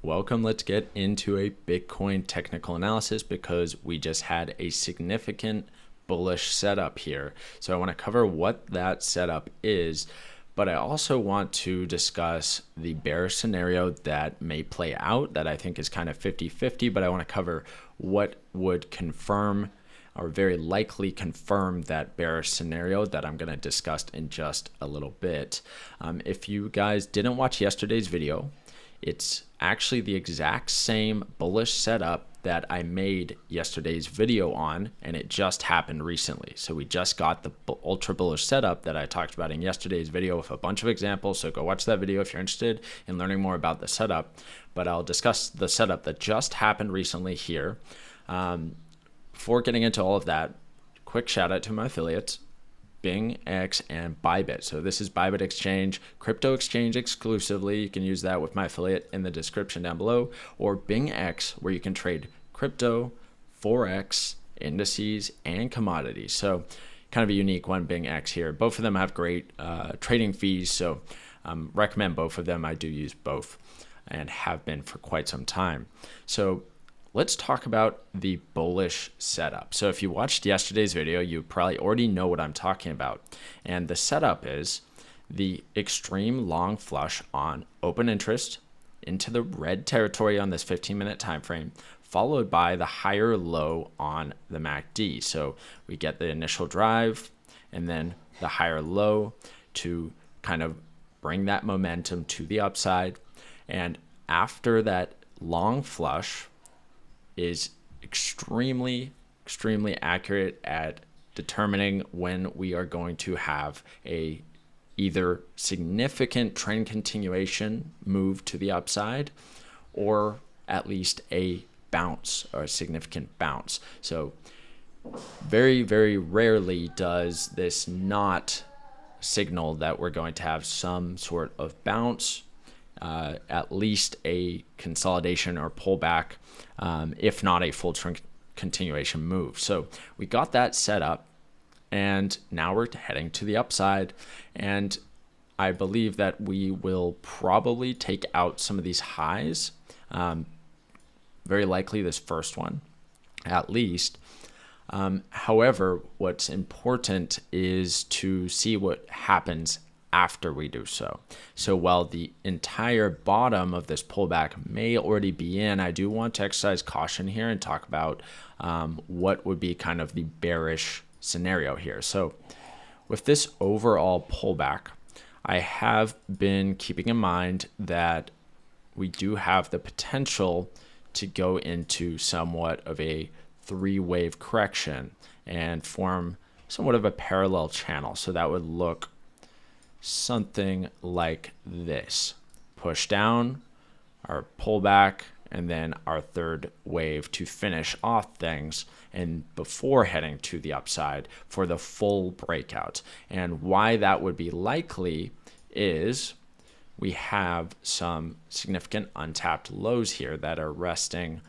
welcome. Let's get into a Bitcoin technical analysis because we just had a significant bullish setup here. So I want to cover what that setup is, but I also want to discuss the bearish scenario that may play out that I think is kind of 50-50, but I want to cover what would confirm or very likely confirm that bearish scenario that I'm going to discuss in just a little bit. If you guys didn't watch yesterday's video, it's actually the exact same bullish setup that I made yesterday's video on, and it just happened recently. So we just got the ultra bullish setup that I talked about in yesterday's video with a bunch of examples. So go watch that video if you're interested in learning more about the setup. But I'll discuss the setup that just happened recently here. Before getting into all of that, quick shout out to my affiliates, BingX and Bybit. So this is Bybit Exchange, crypto exchange exclusively. You can use that with my affiliate in the description down below, or BingX, where you can trade crypto, Forex, indices, and commodities. So kind of a unique one, BingX here. Both of them have great trading fees, so recommend both of them. I do use both and have been for quite some time. So let's talk about the bullish setup. So if you watched yesterday's video, you probably already know what I'm talking about. And the setup is the extreme long flush on open interest into the red territory on this 15-minute time frame, followed by the higher low on the MACD. So we get the initial drive and then the higher low to kind of bring that momentum to the upside. And after that long flush, is extremely accurate at determining when we are going to have a either significant trend continuation move to the upside or at least a bounce or a significant bounce. So very rarely does this not signal that we're going to have some sort of bounce, at least a consolidation or pullback, if not a full continuation move. So we got that set up, and now we're heading to the upside. And I believe that we will probably take out some of these highs, very likely this first one, at least. However, what's important is to see what happens after we do so. So while the entire bottom of this pullback may already be in, I do want to exercise caution here and talk about what would be kind of the bearish scenario here. So with this overall pullback, I have been keeping in mind that we do have the potential to go into somewhat of a three-wave correction and form somewhat of a parallel channel. So that would look something like this: push down, our pullback, and then our third wave to finish off things, and before heading to the upside for the full breakout. And why that would be likely is we have some significant untapped lows here that are resting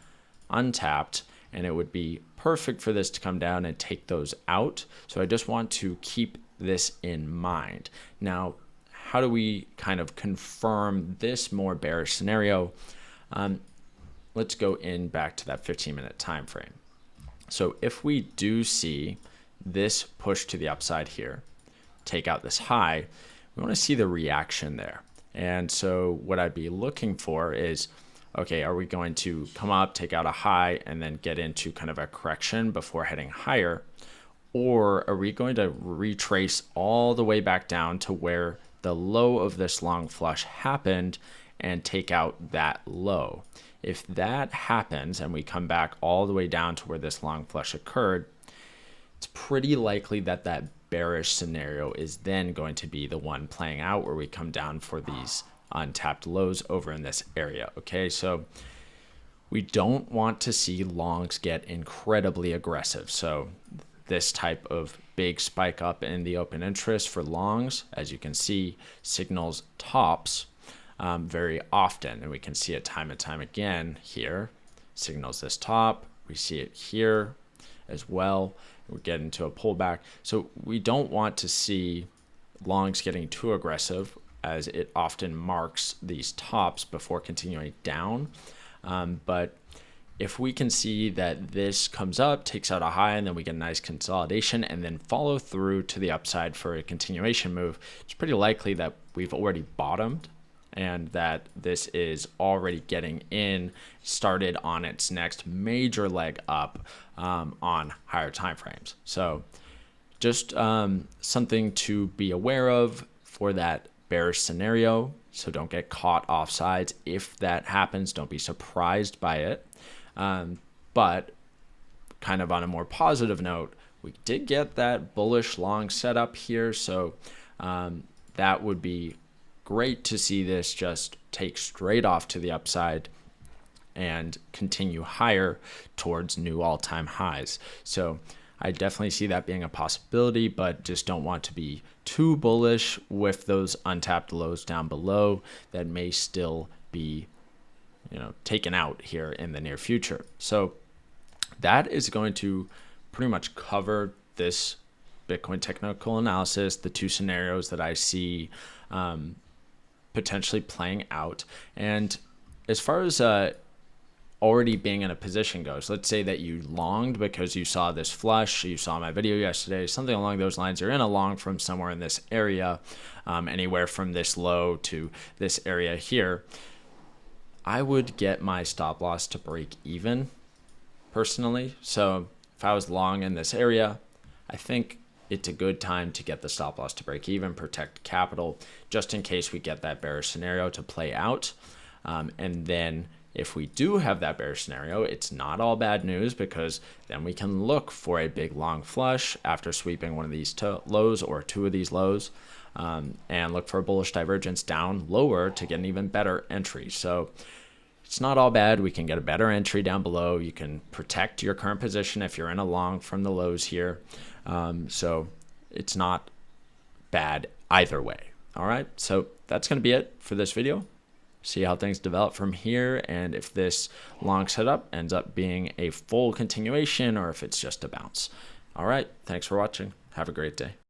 untapped, and it would be perfect for this to come down and take those out. So I just want to keep this in mind. Now, how do we kind of confirm this more bearish scenario? Let's go in back to that 15-minute time frame. So if we do see this push to the upside here, take out this high, we want to see the reaction there. And so what I'd be looking for is, okay, are we going to come up, take out a high, and then get into kind of a correction before heading higher? Or are we going to retrace all the way back down to where the low of this long flush happened and take out that low? If that happens and we come back all the way down to where this long flush occurred, it's pretty likely that that bearish scenario is then going to be the one playing out, where we come down for these untapped lows over in this area. Okay, so we don't want to see longs get incredibly aggressive. So this type of big spike up in the open interest for longs, as you can see, signals tops very often. And we can see it time and time again here. Signals this top. We see it here as well. We get into a pullback. So we don't want to see longs getting too aggressive as it often marks these tops before continuing down. But if we can see that this comes up, takes out a high, and then we get a nice consolidation and then follow through to the upside for a continuation move, it's pretty likely that we've already bottomed and that this is already getting started on its next major leg up on higher time frames. So just something to be aware of for that bearish scenario. So don't get caught off sides. If that happens, don't be surprised by it. But kind of on a more positive note, we did get that bullish long setup here. So that would be great to see this just take straight off to the upside and continue higher towards new all-time highs. So I definitely see that being a possibility, but just don't want to be too bullish with those untapped lows down below that may still be taken out here in the near future. So that is going to pretty much cover this Bitcoin technical analysis, the two scenarios that I see potentially playing out. And as far as already being in a position goes, let's say that you longed because you saw this flush, you saw my video yesterday, something along those lines. You're in a long from somewhere in this area, anywhere from this low to this area here. I would get my stop loss to break even personally. So if I was long in this area, I think it's a good time to get the stop loss to break even, protect capital, just in case we get that bearish scenario to play out. And then if we do have that bearish scenario, it's not all bad news, because then we can look for a big long flush after sweeping one of these lows or two of these lows, and look for a bullish divergence down lower to get an even better entry. So it's not all bad. We can get a better entry down below. You can protect your current position if you're in a long from the lows here. So it's not bad either way. All right, so that's going to be it for this video. See how things develop from here, and if this long setup ends up being a full continuation or if it's just a bounce. All right, thanks for watching. Have a great day.